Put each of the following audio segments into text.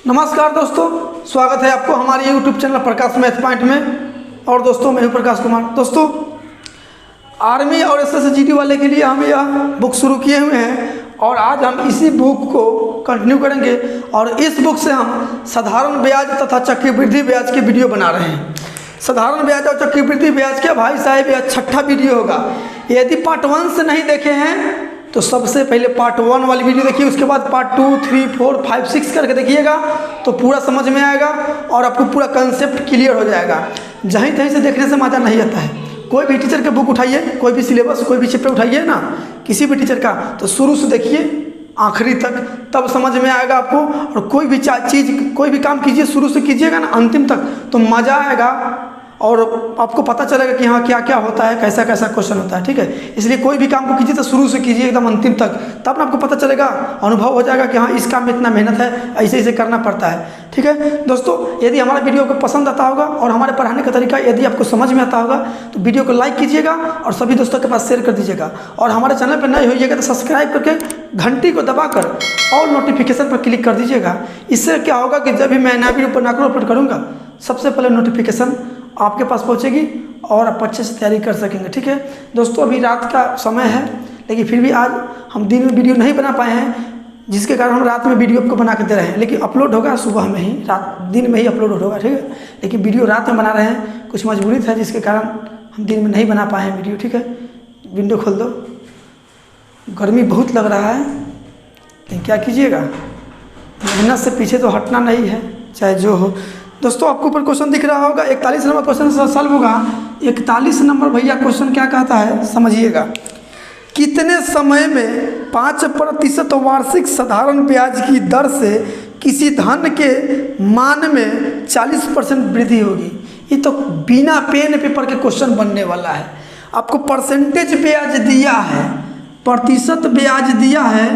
नमस्कार दोस्तों, स्वागत है आपको हमारे YouTube चैनल प्रकाश मैथ पॉइंट में। और दोस्तों मैं हूं प्रकाश कुमार। दोस्तों आर्मी और SSGD वाले के लिए हम यह बुक शुरू किए हुए हैं और आज हम इसी बुक को कंटिन्यू करेंगे। और इस बुक से हम साधारण ब्याज तथा चक्रवृद्धि ब्याज की वीडियो बना रहे हैं। साधारण ब्याज और चक्रवृद्धि ब्याज के भाई साहब यह छठा वीडियो होगा। यदि पार्ट 1 से नहीं देखे हैं तो सबसे पहले पार्ट 1 वाली वीडियो देखिए, उसके बाद पार्ट 2, 3, 4, 5, 6 करके देखिएगा तो पूरा समझ में आएगा और आपको पूरा कंसेप्ट क्लियर हो जाएगा। जहीं तहीं से देखने से मज़ा नहीं आता है। कोई भी टीचर के बुक उठाइए, कोई भी सिलेबस, कोई भी चैप्टर उठाइए ना किसी भी टीचर का, तो शुरू से देखिए आखिरी तक, तब समझ में आएगा आपको। और कोई भी चीज़, कोई भी काम कीजिए शुरू से कीजिएगा ना अंतिम तक तो मज़ा आएगा और आपको पता चलेगा कि हाँ क्या क्या होता है, कैसा कैसा क्वेश्चन होता है। ठीक है, इसलिए कोई भी काम को कीजिए तो शुरू से कीजिए एकदम अंतिम तक, तब ना आपको पता चलेगा, अनुभव हो जाएगा कि हाँ इस काम में इतना मेहनत है, ऐसे ऐसे करना पड़ता है। ठीक है दोस्तों, यदि हमारा वीडियो को पसंद आता होगा और हमारे पढ़ाने का तरीका यदि आपको समझ में आता होगा तो वीडियो को लाइक कीजिएगा और सभी दोस्तों के पास शेयर कर दीजिएगा। और हमारे चैनल पर नए होइएगा तो सब्सक्राइब करके घंटी को दबाकर और नोटिफिकेशन पर क्लिक कर दीजिएगा। इससे क्या होगा कि जब भी मैं नया वीडियो बनाकर अपलोड करूँगा सबसे पहले नोटिफिकेशन आपके पास पहुंचेगी और आप अच्छे से तैयारी कर सकेंगे। ठीक है दोस्तों, अभी रात का समय है लेकिन फिर भी आज हम दिन में वीडियो नहीं बना पाए हैं, जिसके कारण हम रात में वीडियो आपको बना के दे रहे हैं। लेकिन अपलोड होगा सुबह में ही, दिन में ही अपलोड होगा। ठीक है, लेकिन वीडियो रात में बना रहे हैं, कुछ मजबूरी था जिसके कारण हम दिन में नहीं बना पाए हैं वीडियो। ठीक है, विंडो खोल दो, गर्मी बहुत लग रहा है लेकिन क्या कीजिएगा, मेहनत से पीछे तो हटना नहीं है चाहे जो हो। दोस्तों आपको ऊपर क्वेश्चन दिख रहा होगा, 41 नंबर क्वेश्चन सॉल्व होगा। 41 नंबर भैया क्वेश्चन क्या कहता है समझिएगा। कितने समय में 5% वार्षिक साधारण ब्याज की दर से किसी धन के मान में 40% वृद्धि होगी? ये तो बिना पेन पेपर के क्वेश्चन बनने वाला है। आपको परसेंटेज ब्याज दिया है, प्रतिशत ब्याज दिया है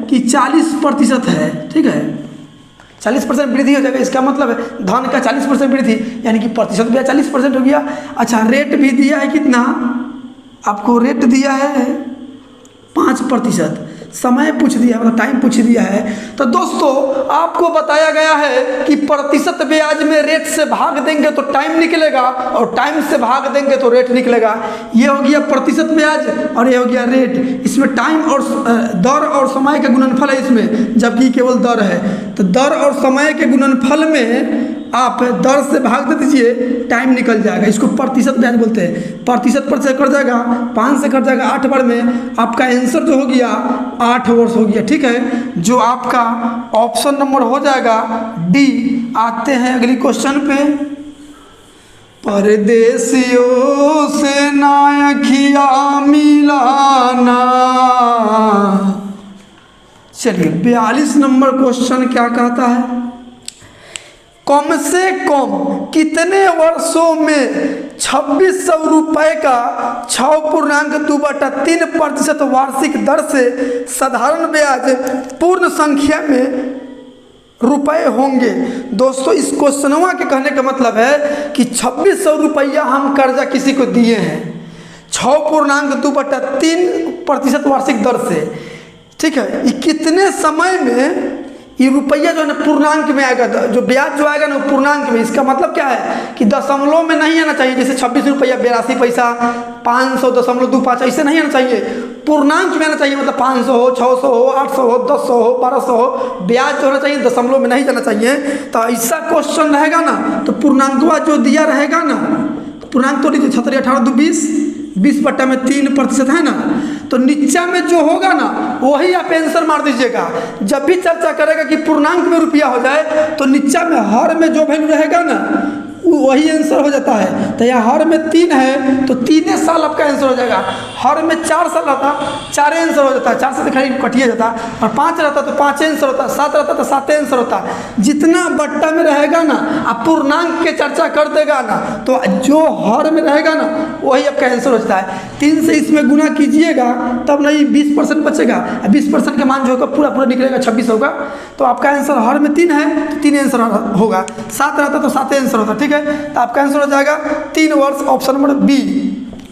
कि 40% है। ठीक है, 40% वृद्धि हो जाएगा, इसका मतलब है धन का 40% वृद्धि, यानी कि प्रतिशत ब्याज 40% हो गया। अच्छा, रेट भी दिया है कितना, आपको रेट दिया है 5%, समय पूछ दिया मतलब टाइम पूछ दिया है। तो दोस्तों आपको बताया गया है कि प्रतिशत ब्याज में रेट से भाग देंगे तो टाइम निकलेगा और टाइम से भाग देंगे तो रेट निकलेगा। ये हो गया प्रतिशत ब्याज और ये हो गया रेट। इसमें टाइम और दर और समय का गुणनफल है इसमें, जबकि केवल दर है। तो दर और समय के गुणनफल में आप दर से भाग दे दीजिए, टाइम निकल जाएगा। इसको प्रतिशत ब्याज बोलते हैं। प्रतिशत पर से कट जाएगा, 5 से कट जाएगा 8 बार में, आपका आंसर जो हो गया 8 वर्ष हो गया। ठीक है, जो आपका ऑप्शन नंबर हो जाएगा डी। आते हैं अगली क्वेश्चन पे। परदेसियों से नायखिया मिलाना। चलिए 42 नंबर क्वेश्चन क्या कहता है। कम से कम कितने वर्षों में 2600 रुपये का 6.2/3% वार्षिक दर से साधारण ब्याज पूर्ण संख्या में रुपए होंगे? दोस्तों इस क्वेश्चनवा के कहने का मतलब है कि 2600 रुपया हम कर्जा किसी को दिए हैं 6.2/3% वार्षिक दर से। ठीक है, ये कितने समय में ये रुपया जो है ना पूर्णांक में आएगा, जो ब्याज जो आएगा ना पूर्णांक में। इसका मतलब क्या है कि दशमलव में नहीं आना चाहिए, जैसे 26 रुपया 82 पैसा 500.25 ऐसे नहीं आना चाहिए, पूर्णांक में आना चाहिए। मतलब 500 हो, 600 हो, 800 हो, 1100 हो, 1200 हो, ब्याज जो होना चाहिए दशमलव में नहीं जाना चाहिए। तो ऐसा क्वेश्चन रहेगा ना तो पूर्णांकवा जो दिया रहेगा ना, तो पूर्णांक तो लीजिए 76, 18, 2, 20/3% है ना, तो नीचा में जो होगा ना वही आप आंसर मार दीजिएगा। जब भी चर्चा करेगा कि पूर्णांक में रुपया हो जाए तो नीचा में हर में जो वैल्यू रहेगा ना वही आंसर हो जाता है। तो यहाँ हर में 3 है तो 3 साल आपका आंसर हो जाएगा। हर में 4 साल रहता 4 आंसर हो जाता है, 4 से खरीद कटिए जाता। और 5 रहता तो 5 आंसर होता, 7 रहता तो 7 आंसर होता। जितना बट्टा में रहेगा ना आप पूर्णांक के चर्चा कर देगा ना तो जो हर में रहेगा ना वही आपका आंसर हो जाता है। 3 से इसमें गुना कीजिएगा तब नहीं 20% बचेगा। 20% के मान जो होगा पूरा पूरा निकलेगा 26 होगा। तो आपका आंसर हर में 3 है तो 3 आंसर होगा। 7 रहता तो 7 आंसर होता। ठीक है, तो आपका आंसर हो जाएगा 3 वर्ष, ऑप्शन नंबर बी।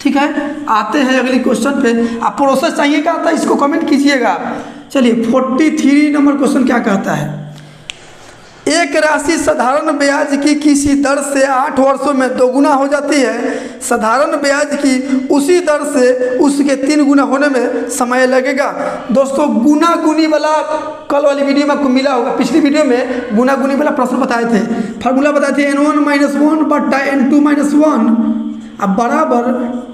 ठीक है, आते हैं अगली क्वेश्चन पे। आप प्रोसेस चाहिए क्या था इसको कमेंट कीजिएगा। चलिए 43 नंबर क्वेश्चन क्या कहता है। एक राशि साधारण ब्याज की किसी दर से 8 वर्षों में 2 गुना हो जाती है, साधारण ब्याज की उसी दर से उसके 3 गुना होने में समय लगेगा। दोस्तों गुना गुनी वाला कल वाली वीडियो में आपको मिला होगा, पिछली वीडियो में गुना गुनी वाला प्रश्न बताए थे, फार्मूला बताए थे n1 - 1 बट्टा n2 - 1 अब बराबर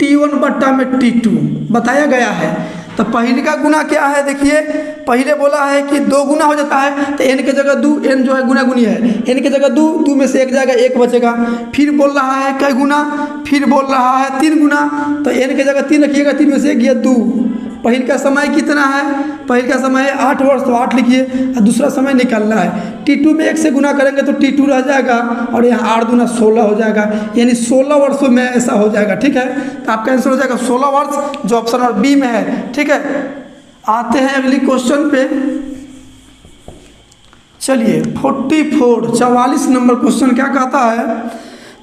t1 बट्टा में t2 बताया गया है। तो पहले का गुना क्या है, देखिए पहले बोला है कि 2 गुना हो जाता है, तो n के जगह 2, n जो है गुना गुनी है, n के जगह 2 में से 1 जाएगा, 1 बचेगा। फिर बोल रहा है कई गुना, फिर बोल रहा है 3 गुना, तो n के जगह 3 रखिएगा, 3 में से 1 गया 2। पहले का समय कितना है, पहले का समय 8 वर्ष, तो 8 लिखिए, और दूसरा समय निकालना है। t2 में 1 से गुना करेंगे तो t2 रह जाएगा, और यहाँ 8 दूना 16 हो जाएगा, यानी 16 वर्षों में ऐसा हो जाएगा। ठीक है, तो आपका आंसर हो जाएगा 16 वर्ष, जो ऑप्शन नंबर बी में है। ठीक है, आते हैं अगली क्वेश्चन पे। चलिए 44 नंबर क्वेश्चन क्या कहता है,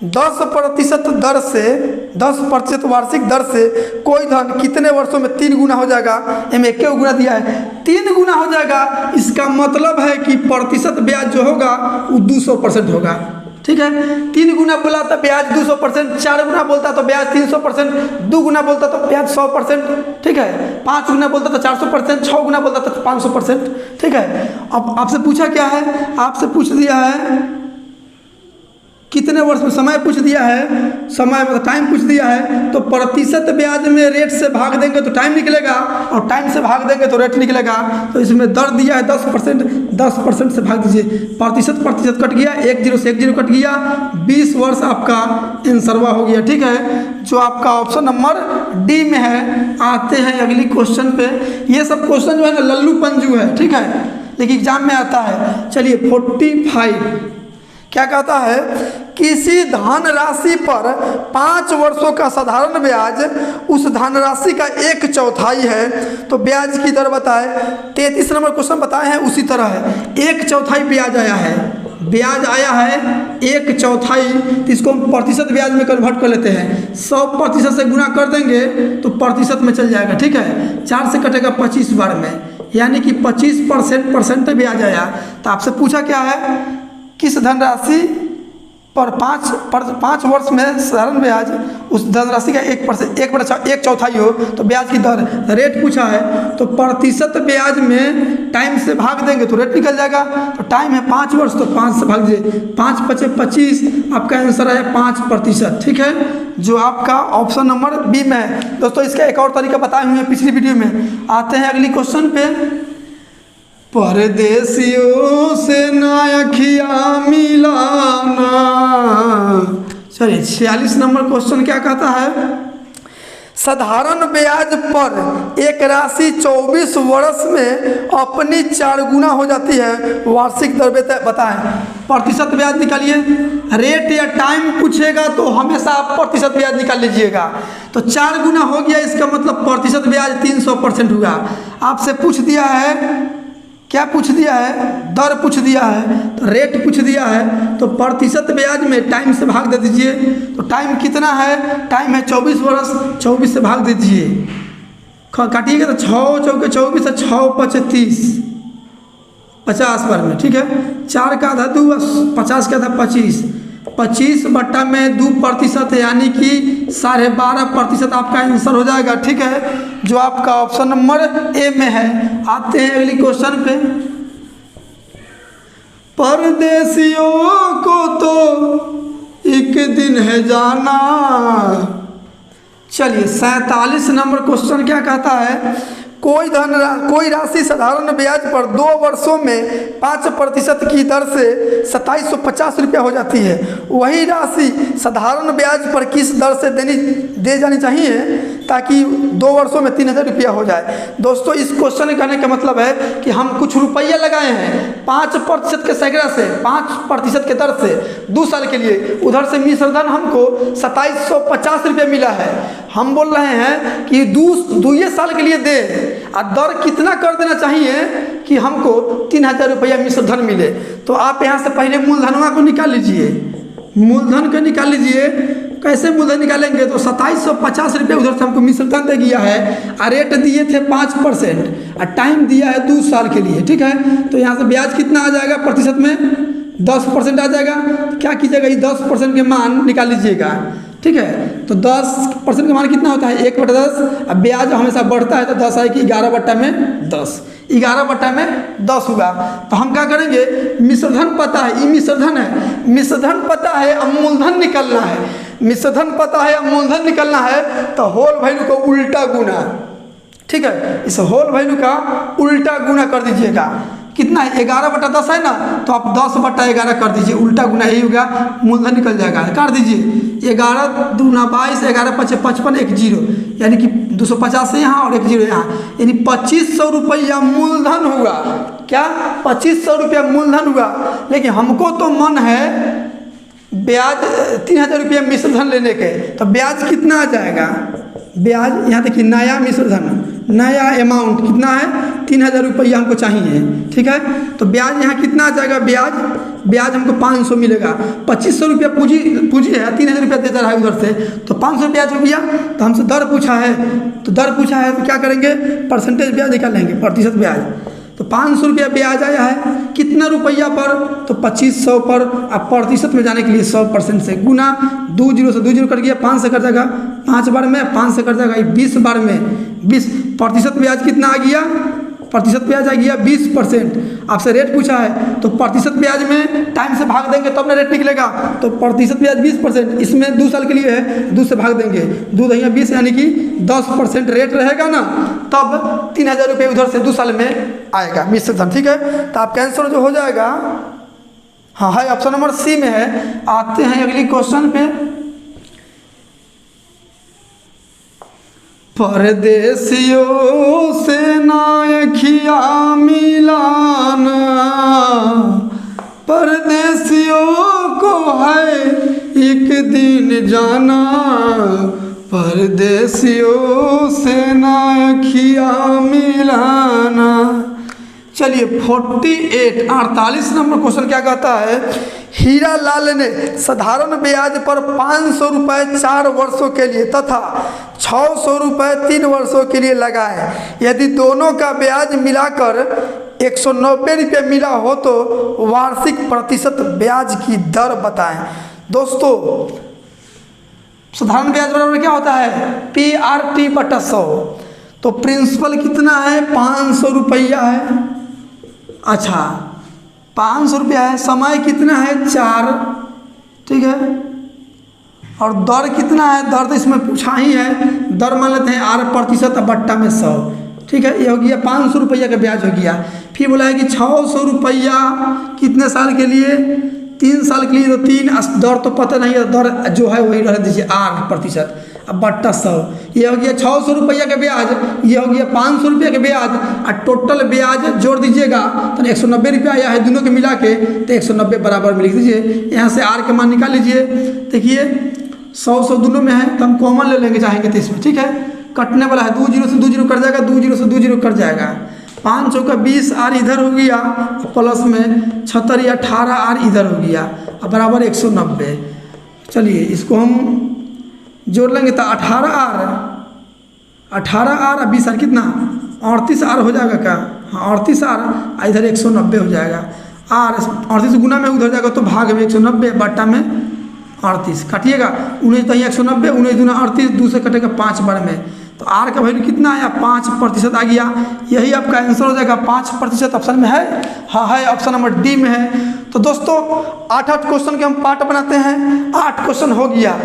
10% दर से 10% वार्षिक दर से कोई धन कितने वर्षों में 3 गुना हो जाएगा। एम एक गुना दिया है, 3 गुना हो जाएगा, इसका मतलब है कि प्रतिशत ब्याज जो होगा वो 200% होगा। ठीक है, 3 गुना बोला तो ब्याज 200%, 4 गुना बोलता तो ब्याज 300%, 2 गुना बोलता तो ब्याज 100%। ठीक है, 5 गुना बोलता तो 400%, 6 गुना बोलता तो 500%। ठीक है, अब आपसे पूछा क्या है, आपसे पूछ दिया है कितने वर्ष में, समय पूछ दिया है, समय मतलब टाइम पूछ दिया है, तो प्रतिशत ब्याज में रेट से भाग देंगे तो टाइम निकलेगा, और टाइम से भाग देंगे तो रेट निकलेगा। तो इसमें दर दिया है 10%, 10% से भाग दीजिए, प्रतिशत कट गया, 1 0 से 1 0 कट गया, 20 वर्ष आपका आंसरवा हो गया। ठीक है, जो आपका ऑप्शन नंबर डी में है। आते हैं अगली क्वेश्चन पे। ये सब क्वेश्चन जो है ना लल्लू पंजू है, ठीक है, लेकिन एग्जाम में आता है। चलिए 45 क्या कहता है, किसी धनराशि पर 5 वर्षों का साधारण ब्याज उस धनराशि का 1/4 है, तो ब्याज की दर बताए। 33 नंबर क्वेश्चन बताए हैं उसी तरह है, 1/4 ब्याज आया है, ब्याज आया है 1/4, तो इसको हम प्रतिशत ब्याज में कन्वर्ट कर लेते हैं। 100% से गुना कर देंगे तो प्रतिशत में चल जाएगा। ठीक है, 4 से कटेगा 25 बार में, यानी कि 25% ब्याज आया। तो आपसे पूछा क्या है, किस धनराशि पर 5 वर्ष में साधारण ब्याज उस धनराशि का 1/4 हो, तो ब्याज की दर रेट पूछा है, तो प्रतिशत ब्याज में टाइम से भाग देंगे तो रेट निकल जाएगा। तो टाइम है 5 वर्ष, तो 5 से भाग दीजिए, 5 × 5 = 25, आपका आंसर है 5%। ठीक है, जो आपका ऑप्शन नंबर बी में है। दोस्तों इसका एक और तरीका बताए हुए हैं पिछली वीडियो में। आते हैं अगली क्वेश्चन पे। परदेसियों से ना अखियाँ मिलाना। चलिए 46 नंबर क्वेश्चन क्या कहता है, साधारण ब्याज पर एक राशि 24 वर्ष में अपनी 4 गुना हो जाती है, वार्षिक दर बताएं। प्रतिशत ब्याज निकालिए, रेट या टाइम पूछेगा तो हमेशा आप प्रतिशत ब्याज निकाल लीजिएगा। तो 4 गुना हो गया, इसका मतलब प्रतिशत ब्याज 300% हुआ। आपसे पूछ दिया है, क्या पूछ दिया है, दर पूछ दिया है, तो रेट पूछ दिया है, तो प्रतिशत ब्याज में टाइम से भाग दे दीजिए। तो टाइम कितना है, टाइम है 24 वर्ष, 24 से भाग दे दीजिए, काटिएगा तो 6 × 4 = 24, 6 × 5 = 30, 50 बार में। ठीक है, 4 का आधा 2, 50 का आधा 25, 25/2% यानी कि 12.5% आपका आंसर हो जाएगा। ठीक है, जो आपका ऑप्शन नंबर ए में है। आते हैं अगली क्वेश्चन पे। परदेसियों को तो एक दिन है जाना। चलिए 47 नंबर क्वेश्चन क्या कहता है, कोई राशि साधारण ब्याज पर 2 वर्षों में 5% की दर से 2750 रुपया हो जाती है। वही राशि साधारण ब्याज पर किस दर से दे जानी चाहिए ताकि 2 वर्षों में 3000 रुपया हो जाए। दोस्तों इस क्वेश्चन कहने का मतलब है कि हम कुछ रुपया लगाए हैं 5% के सैकड़ा से, 5% के दर से 2 साल के लिए, उधर से मिश्रधन हमको 2750 रुपया मिला है। हम बोल रहे हैं कि 2 साल के लिए दे, और दर कितना कर देना चाहिए कि हमको 3000 रुपया मिश्रधन मिले। तो आप यहाँ से पहले मूलधनवा को निकाल लीजिए, मूलधन को निकाल लीजिए। कैसे मूलधन निकालेंगे, तो 2750 रुपये उधर से हमको मिश्रधन दे दिया है, और रेट दिए थे 5%, और टाइम दिया है 2 साल के लिए। ठीक है, तो यहाँ से ब्याज कितना आ जाएगा प्रतिशत में, 10% आ जाएगा। क्या कीजिएगा, ये 10% के मान निकाल लीजिएगा, ठीक है। तो 10% का मान कितना होता है, 1/10। अब ब्याज हमेशा बढ़ता है तो 10 आए कि 11/10, 11/10 हुआ। तो हम क्या करेंगे, मिश्रधन पता है, ये मिश्रधन है, मिश्रधन पता है, अब मूलधन निकलना है, मिश्रधन पता है, अब मूलधन निकलना है, तो होल वैल्यू को उल्टा गुना, ठीक है, इस होल वैल्यू का उल्टा गुना कर दीजिएगा। कितना है, 11/10 है ना, तो आप 10/11 कर दीजिए, उल्टा गुना यही होगा, मूलधन निकल जाएगा। कर दीजिए 11 दूना 22, 11 5 55, 1 0, यानी कि 250 है यहाँ और 1 0 यहाँ, यानी 2500 रुपया मूलधन हुआ। क्या, 2500 रुपया मूलधन हुआ। लेकिन हमको तो मन है ब्याज 3000 रुपया मिश्रधन लेने के, तो ब्याज कितना आ जाएगा, ब्याज यहाँ देखिए, नया मिश्रधन, नया अमाउंट कितना है, 3000 रुपया हमको चाहिए, ठीक है। तो ब्याज यहाँ कितना आ जाएगा, ब्याज हमको 500 मिलेगा। 2500 रुपया पूंजी है, 3000 रुपया दे रहा है उधर से, तो 500 ब्याज हो गया। तो हमसे दर पूछा है, तो क्या करेंगे, परसेंटेज ब्याज निकालेंगे, प्रतिशत ब्याज। तो 500 रुपया ब्याज आया है, कितना रुपया पर, तो 2500 पर। अब प्रतिशत में जाने के लिए 100% से गुना, 2 0 से 2 0 कट गया, 5 से कट जाएगा 5 बार में, 5 से कट जाएगा 20 बार में, 20 प्रतिशत ब्याज कितना आ गया, प्रतिशत ब्याज आ गया 20%। आपसे रेट पूछा है, तो प्रतिशत ब्याज में टाइम से भाग देंगे तब ना रेट निकलेगा। तो प्रतिशत ब्याज 20%, इसमें 2 साल के लिए है, 2 से भाग देंगे, 2 दहिया 20, यानी कि 10% रेट रहेगा ना, तब 3000 रुपये उधर से 2 साल में आएगा मिश्रधन, ठीक है। तो आपका आंसर जो हो जाएगा, हाँ है ऑप्शन नंबर सी में है। आते हैं अगली क्वेश्चन पे। परदेसियों से नायखिया मिलाना, परदेसियों को है एक दिन जाना, परदेसियों से नायखिया मिलाना। चलिए 48 नंबर क्वेश्चन क्या कहता है, हीरा लाल ने साधारण ब्याज पर 500 रुपये 4 वर्षों के लिए तथा 600 रुपये 3 वर्षों के लिए लगाए। यदि दोनों का ब्याज मिलाकर 190 रुपये मिला हो तो वार्षिक प्रतिशत ब्याज की दर बताएं। दोस्तों, साधारण ब्याज बराबर क्या होता है, PRT/100। तो प्रिंसिपल कितना है, 500 रुपया है। अच्छा, 500 रुपया है, समय कितना है 4, ठीक है। और दर कितना है, दर तो इसमें पूछा ही है, दर मान लेते हैं 8% बट्टा में 100, ठीक है। ये हो गया 500 रुपया का ब्याज हो गया। फिर बोला है कि 600 रुपया कितने साल के लिए, 3 साल के लिए। तो 3 दर तो पता नहीं है, दर जो है वही रह दीजिए 8%, अब बट्टा 100, ये हो गया 600 रुपया का ब्याज, ये हो गया 500 रुपये का ब्याज, और टोटल ब्याज जोड़ दीजिएगा तो 190 रुपया आया है, दोनों के मिला के, तो 190 बराबर में लिख दीजिए। यहाँ से आर के मान निकाल लीजिए। देखिए 100 दोनों में है, तो हम कॉमन ले लेंगे चाहेंगे तो इसमें, ठीक है। कटने वाला है, 2 0 से 2 0 कट जाएगा, 2 0 से 2 0 कट जाएगा। 5 का 20 आर इधर हो गया, प्लस में 76 या 18 आर इधर हो गया, और बराबर 190। चलिए इसको हम जोड़ लेंगे तो 18 आर और 20 आर कितना, 38 आर हो जाएगा क्या, हाँ 38 आर, इधर 190 हो जाएगा। आर 38 गुना में उधर जाएगा तो भाग में 190, बट्टा में 38, काटिएगा 19 तो 190, 19 दूना 38, 2 से कटेगा 5 बार में। तो आर का वैल्यू कितना आया, 5% आ गया। यही आपका आंसर हो जाएगा, 5% ऑप्शन में है, हाँ है ऑप्शन नंबर डी में है। तो दोस्तों 8 क्वेश्चन के हम पार्ट बनाते हैं, 8 क्वेश्चन हो गया।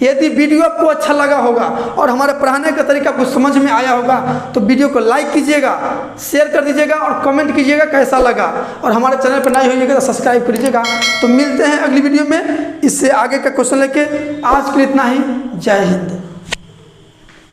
यदि वीडियो आपको अच्छा लगा होगा और हमारे पढ़ाने का तरीका आपको समझ में आया होगा तो वीडियो को लाइक कीजिएगा, शेयर कर दीजिएगा और कमेंट कीजिएगा कैसा लगा, और हमारे चैनल पर नए होइएगा तो सब्सक्राइब करिएगा। तो मिलते हैं अगली वीडियो में इससे आगे का क्वेश्चन लेके। आज के लिए इतना ही, जय हिंद।